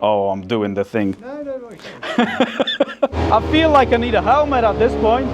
Oh, I'm doing the thing. No. I feel like I need a helmet at this point.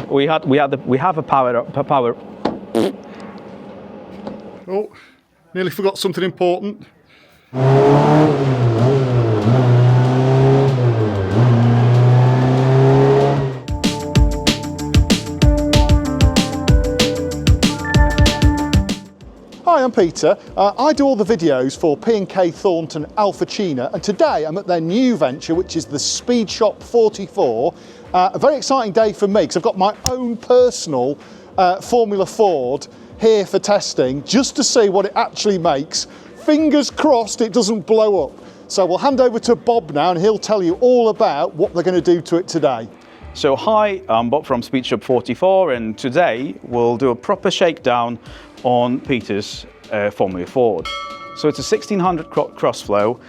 we have a power. Oh, nearly forgot something important. Hi, I'm Peter. I do all the videos for P&K Thornton Alficina, and today I'm at their new venture, which is the Speedshop44. A very exciting day for me because I've got my own personal Formula Ford here for testing, just to see what it actually makes. Fingers crossed it doesn't blow up. So we'll hand over to Bob now and he'll tell you all about what they're going to do to it today. So hi, I'm Bob from Speedshop44, and today we'll do a proper shakedown on Peter's Formula Ford. So it's a 1600 Crossflow.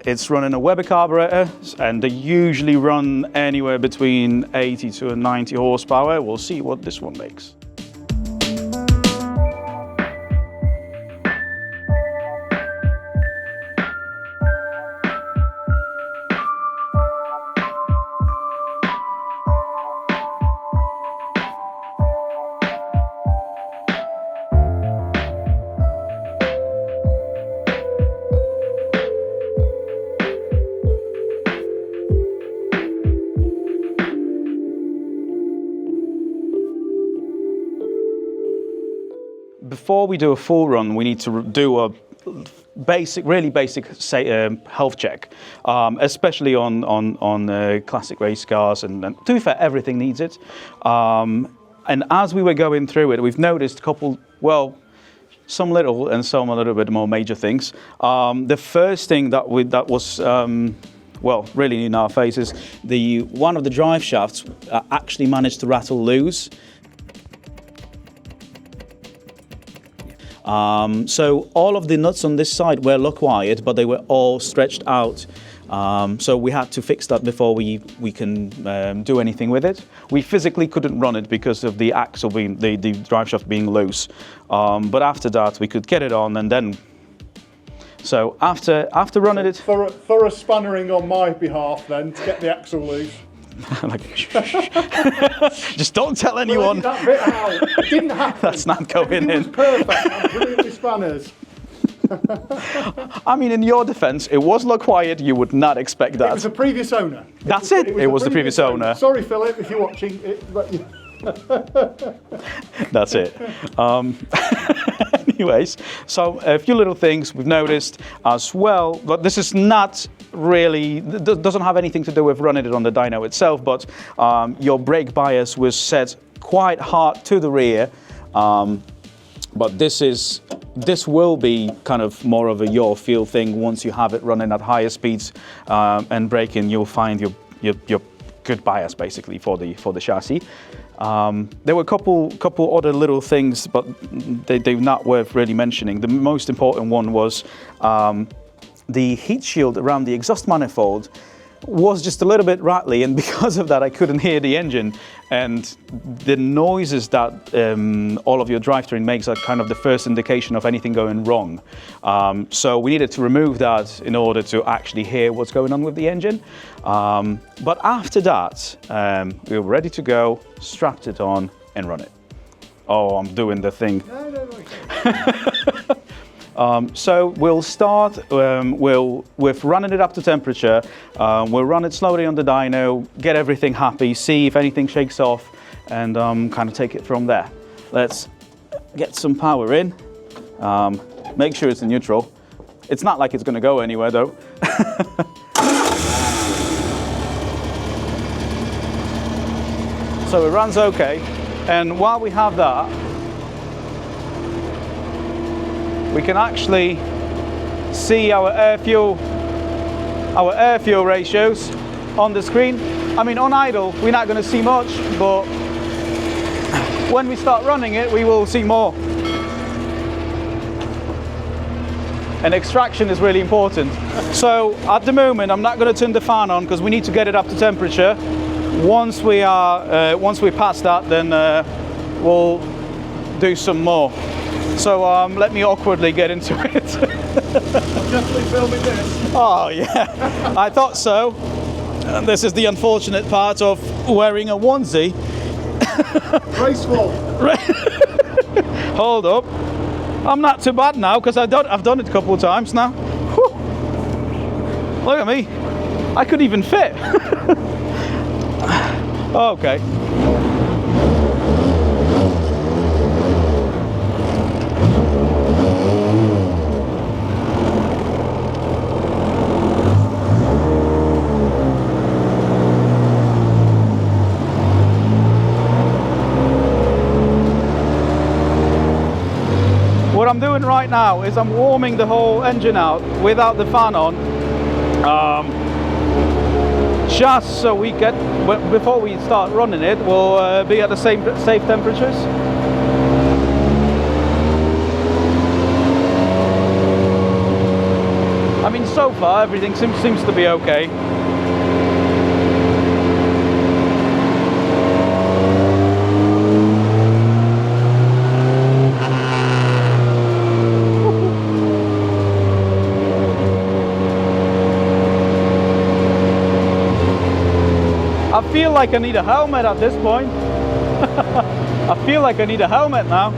It's running a Weber carburettor, and they usually run anywhere between 80 to 90 horsepower. We'll see what this one makes. Before we do a full run, we need to do a really basic health check, especially on classic race cars. And to be fair, everything needs it. And as we were going through it, we've noticed a couple, well, some little and some a little bit more major things. The first thing that was well, really in our faces, one of the drive shafts actually managed to rattle loose. So all of the nuts on this side were lock wired, but they were all stretched out. So we had to fix that before we can do anything with it. We physically couldn't run it because of the axle being, the drive shaft being loose. But after that, we could get it on, and then. So after running it. For a spannering on my behalf, then, to get the axle loose. Like, just don't tell anyone. Well, that bit out. It didn't happen. That's not going in. It was perfect. I'm brilliant with spanners. I mean, in your defence, it was lock wired. You would not expect that. It was the previous owner. That's it. It was the previous owner. Sorry, Philip, if you're watching. That's it. Anyways, so a few little things we've noticed as well, but this is not really, doesn't have anything to do with running it on the dyno itself, but your brake bias was set quite hard to the rear, but this will be kind of more of a your feel thing. Once you have it running at higher speeds and braking, you'll find your good bias basically for the chassis. There were a couple other little things, but they're not worth really mentioning. The most important one was the heat shield around the exhaust manifold was just a little bit rattly, and because of that I couldn't hear the engine, and the noises that all of your drivetrain makes are kind of the first indication of anything going wrong. So we needed to remove that in order to actually hear what's going on with the engine. But after that, we were ready to go, strapped it on and run it. Oh, I'm doing the thing. So we'll start with running it up to temperature. We'll run it slowly on the dyno, get everything happy, see if anything shakes off, and kind of take it from there. Let's get some power in. Make sure it's in neutral. It's not like it's going to go anywhere though. So it runs okay, and while we have that, we can actually see our air fuel ratios on the screen. I mean, on idle, we're not going to see much, but when we start running it, we will see more. And extraction is really important. So at the moment, I'm not going to turn the fan on because we need to get it up to temperature. Once we pass that, then we'll do some more. So let me awkwardly get into it. I'm definitely filming this. Oh yeah, I thought so. And this is the unfortunate part of wearing a onesie. Graceful. Hold up. I'm not too bad now because I've done it a couple of times now. Whew. Look at me. I could even fit. Okay. What I'm doing right now is I'm warming the whole engine out without the fan on, just so we get, before we start running it, we'll be at the same safe temperatures. I mean, so far everything seems to be okay. I feel like I need a helmet at this point. I feel like I need a helmet now.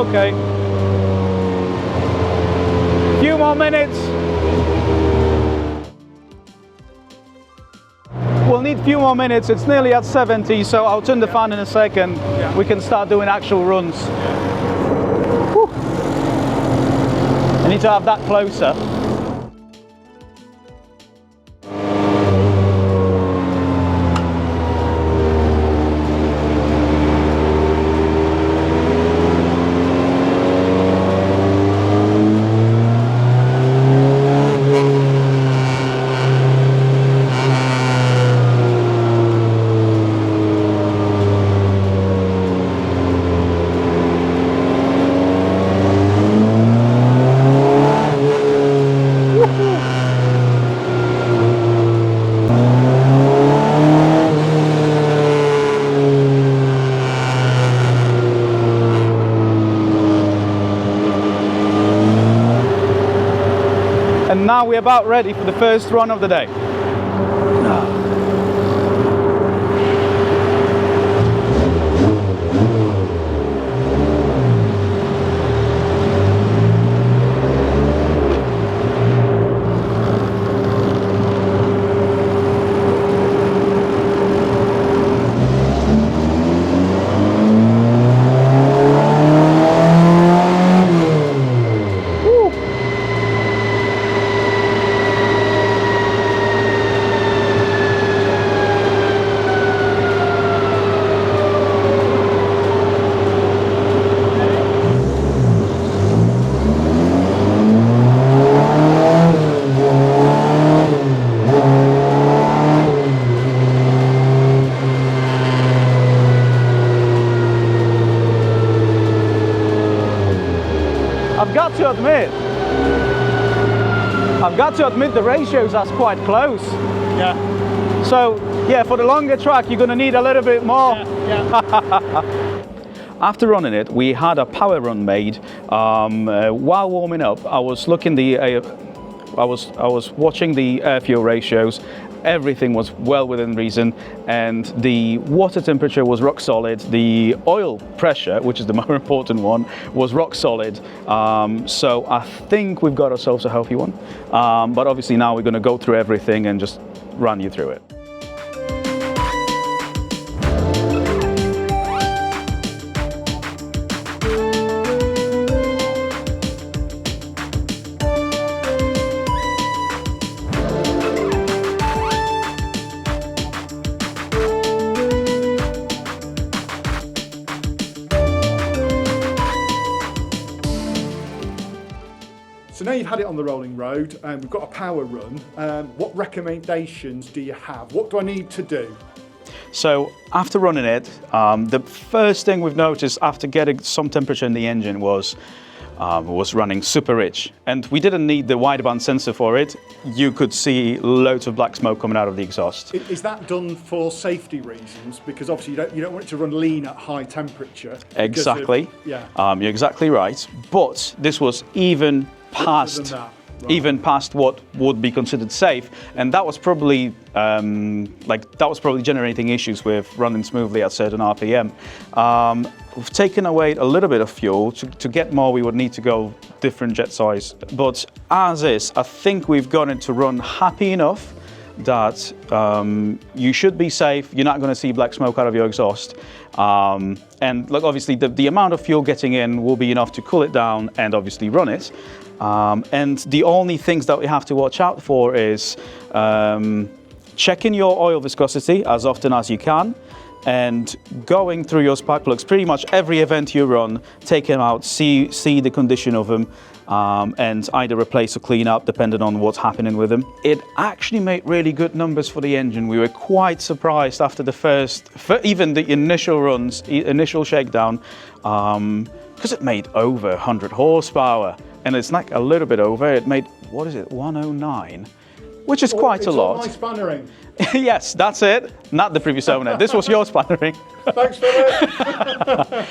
Okay. Few more minutes. We'll need a few more minutes. It's nearly at 70, so I'll turn the fan in a second. Yeah. We can start doing actual runs. Yeah. I need to have that closer. And now we're about ready for the first run of the day. I've got to admit the ratios are quite close. Yeah. So yeah, for the longer track you're going to need a little bit more. Yeah. After running it, we had a power run made. While warming up, I was looking I was watching the air fuel ratios. Everything was well within reason, and the water temperature was rock solid. The oil pressure, which is the more important one, was rock solid. So I think we've got ourselves a healthy one. But obviously now we're going to go through everything and just run you through it. So now you've had it on the rolling road and we've got a power run. What recommendations do you have? What do I need to do? So after running it, the first thing we've noticed after getting some temperature in the engine was running super rich. And we didn't need the wideband sensor for it. You could see loads of black smoke coming out of the exhaust. Is that done for safety reasons? Because obviously you don't want it to run lean at high temperature. Exactly. Yeah. You're exactly right. But this was even past even past what would be considered safe, and that was probably generating issues with running smoothly at certain RPM. We've taken away a little bit of fuel. To get more, we would need to go different jet size. But as is, I think we've got it to run happy enough that you should be safe. You're not going to see black smoke out of your exhaust. And look, obviously the amount of fuel getting in will be enough to cool it down and obviously run it. And the only things that we have to watch out for is checking your oil viscosity as often as you can, and going through your spark plugs. Pretty much every event you run, take them out, see the condition of them, and either replace or clean up depending on what's happening with them. It actually made really good numbers for the engine. We were quite surprised after even the initial runs, initial shakedown, because it made over 100 horsepower. And it's like a little bit over. It made, 109, which is quite a lot. It's all my spannering. Yes, that's it. Not the previous owner. This was your spannering. Thanks, Philip.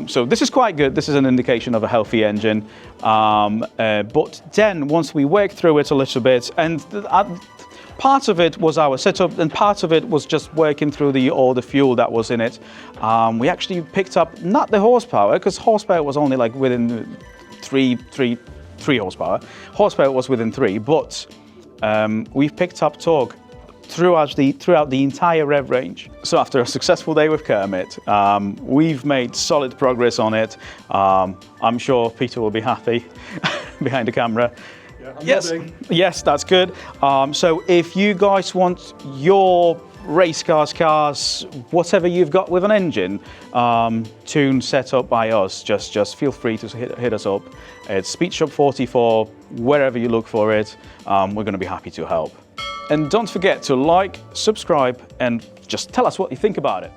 So this is quite good. This is an indication of a healthy engine. But then once we worked through it a little bit, and part of it was our setup, and part of it was just working through all the fuel that was in it. We actually picked up not the horsepower, because horsepower was only like within three horsepower. Horsepower was within 3, but we've picked up torque throughout the entire rev range. So after a successful day with Kermit, we've made solid progress on it. I'm sure Peter will be happy behind the camera. Yeah, yes, that's good. So if you guys want your race cars, whatever you've got with an engine, tuned, set up by us, just feel free to hit us up. It's Speedshop44, wherever you look for it. We're going to be happy to help. And don't forget to like, subscribe, and just tell us what you think about it.